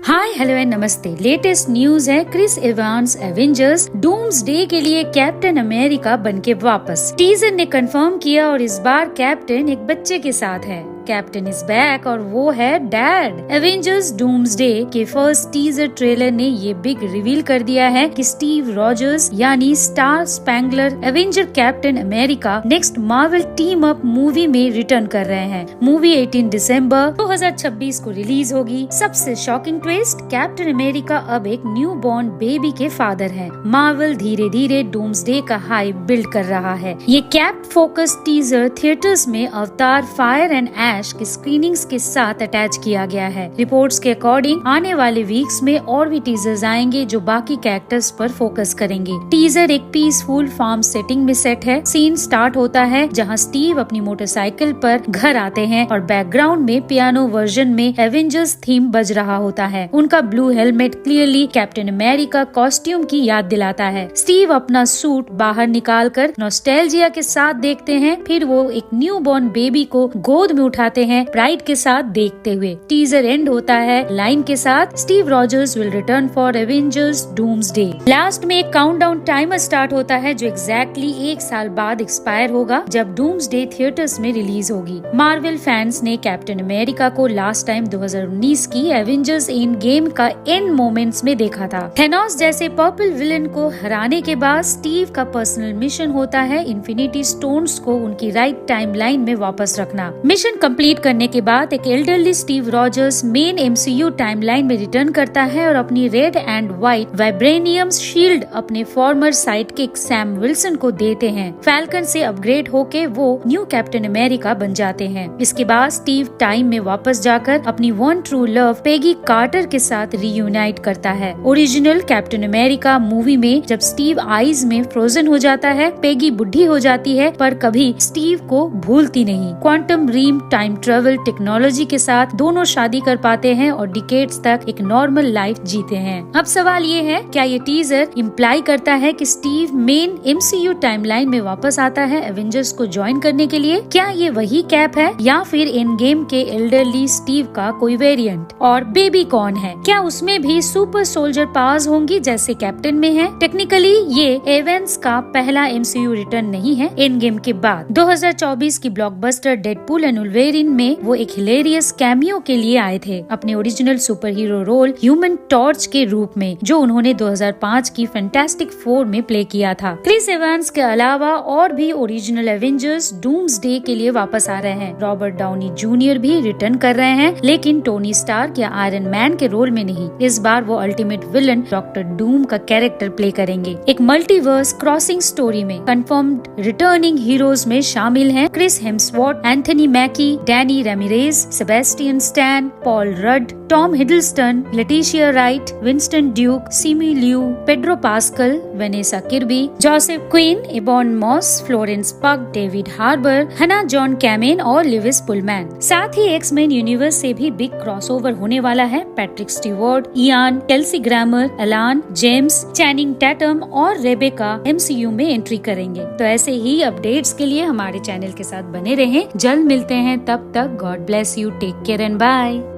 Hi hello and नमस्ते। Latest news है, Chris Evans Avengers Doomsday के लिए कैप्टन अमेरिका बनके वापस। टीजर ने कंफर्म किया और इस बार कैप्टन एक बच्चे के साथ है। कैप्टन इज बैक और वो है डैड। एवेंजर्स डूम्सडे के फर्स्ट टीजर ट्रेलर ने ये बिग रिवील कर दिया है कि स्टीव रॉजर्स यानी star spangled Avenger Captain America next Marvel team up movie में रिटर्न कर रहे हैं। मूवी 18 दिसंबर 2026 को रिलीज होगी। सबसे शॉकिंग ट्विस्ट, कैप्टन अमेरिका अब एक न्यू बॉर्न बेबी के फादर है। मार्वल धीरे धीरे डूम्सडे का हाइप बिल्ड कर रहा है। ये कैप फोकस टीजर थिएटर्स में अवतार फायर एंड की स्क्रीनिंग्स के साथ अटैच किया गया है। रिपोर्ट्स के अकॉर्डिंग आने वाले वीक्स में और भी टीजर्स आएंगे जो बाकी कैरेक्टर्स पर फोकस करेंगे। टीजर एक पीसफुल फार्म सेटिंग में सेट है। सीन स्टार्ट होता है जहां स्टीव अपनी मोटरसाइकिल पर घर आते हैं और बैकग्राउंड में पियानो वर्जन में एवेंजर्स थीम बज रहा होता है। उनका blue helmet clearly captain America costume की याद दिलाता है। स्टीव अपना सूट बाहर निकाल कर नॉस्टैल्जिया के साथ देखते हैं। फिर वो एक न्यू बॉर्न बेबी को गोद में उठाते हैं प्राइड के साथ देखते हुए। टीजर एंड होता है लाइन के साथ, Steve Rogers will return for Avengers doomsday. Last में एक काउंटडाउन टाइमर स्टार्ट होता है जो एग्जैक्टली 1 साल बाद एक्सपायर होगा जब डूम्सडे थिएटर्स में रिलीज होगी। मार्वल फैंस ने कैप्टन अमेरिका को लास्ट टाइम 2019 की एवेंजर्स एंड गेम का एंड मोमेंट्स में देखा था। थेनोस जैसे पर्पल विलन को हराने के बाद स्टीव का पर्सनल मिशन होता है इन्फिनिटी स्टोन्स को उनकी राइट टाइमलाइन में वापस रखना। मिशन कंप्लीट करने के बाद एक elderly Steve Rogers main MCU timeline में रिटर्न करता है और अपनी red and white vibranium shield अपने फॉर्मर साइडकिक सैम विल्सन को देते हैं। फैल्कन से अपग्रेड होके वो न्यू कैप्टन अमेरिका बन जाते हैं। इसके बाद स्टीव टाइम में वापस जाकर अपनी one true love Peggy Carter के साथ रीयूनाइट करता है। ओरिजिनल कैप्टन अमेरिका मूवी में जब स्टीव आइज में फ्रोजन हो जाता है, पेगी बुढ़ी हो जाती है पर कभी स्टीव को भूलती नहीं। क्वांटम रीम टाइम ट्रेवल टेक्नोलॉजी के साथ दोनों शादी कर पाते हैं और डिकेड्स तक एक नॉर्मल लाइफ जीते हैं। अब सवाल ये है, क्या ये टीजर इम्प्लाई करता है कि स्टीव मेन एमसीयू टाइमलाइन में वापस आता है एवेंजर्स को ज्वाइन करने के लिए? क्या ये वही कैप है या फिर एंड गेम के एल्डरली स्टीव का कोई वेरिएंट? और बेबी कौन है? क्या उसमें भी सुपर सोल्जर पावर्स होंगी जैसे कैप्टन में है? टेक्निकली ये एवेंस का पहला एमसीयू रिटर्न नहीं है। एंड गेम के बाद 2024 की ब्लॉकबस्टर डेडपूल एंड वुल्वरीन में वो एक हिलेरियस कैमियो के लिए आए थे अपने original super hero role human torch के रूप में, जो उन्होंने 2005 की फैंटास्टिक 4 में प्ले किया था। क्रिस एवांस के अलावा और भी ओरिजिनल एवेंजर्स डूम्सडे के लिए वापस आ रहे हैं। रॉबर्ट डाउनी जूनियर भी रिटर्न कर रहे हैं, लेकिन टोनी स्टार्क या आयरन मैन के रोल में नहीं। इस बार वो अल्टीमेट विलन डॉक्टर डूम का कैरेक्टर प्ले करेंगे। एक मल्टीवर्स क्रॉसिंग स्टोरी में कंफर्म्ड रिटर्निंग हीरोज में शामिल हैं Chris Hemsworth, Anthony Mackie, Danny Ramirez, Sebastian Stan, Paul Rudd, Tom Hiddleston, Letitia Wright, Winston Duke, Simu Liu, Pedro Pascal, Vanessa Kirby, Joseph Quinn, Ebon Moss, Florence Pugh, David Harbour, Hannah John Kamen और Lewis Pullman. साथ ही X Men universe से भी big crossover होने वाला है। Patrick Stewart, Ian, Kelsey grammar, अलान, James, चैनिंग Tatum और Rebecca MCU में एंट्री करेंगे। तो ऐसे ही अपडेट्स के लिए हमारे चैनल के साथ बने रहें। जल्द मिलते हैं, तब तक God bless you, take care and bye.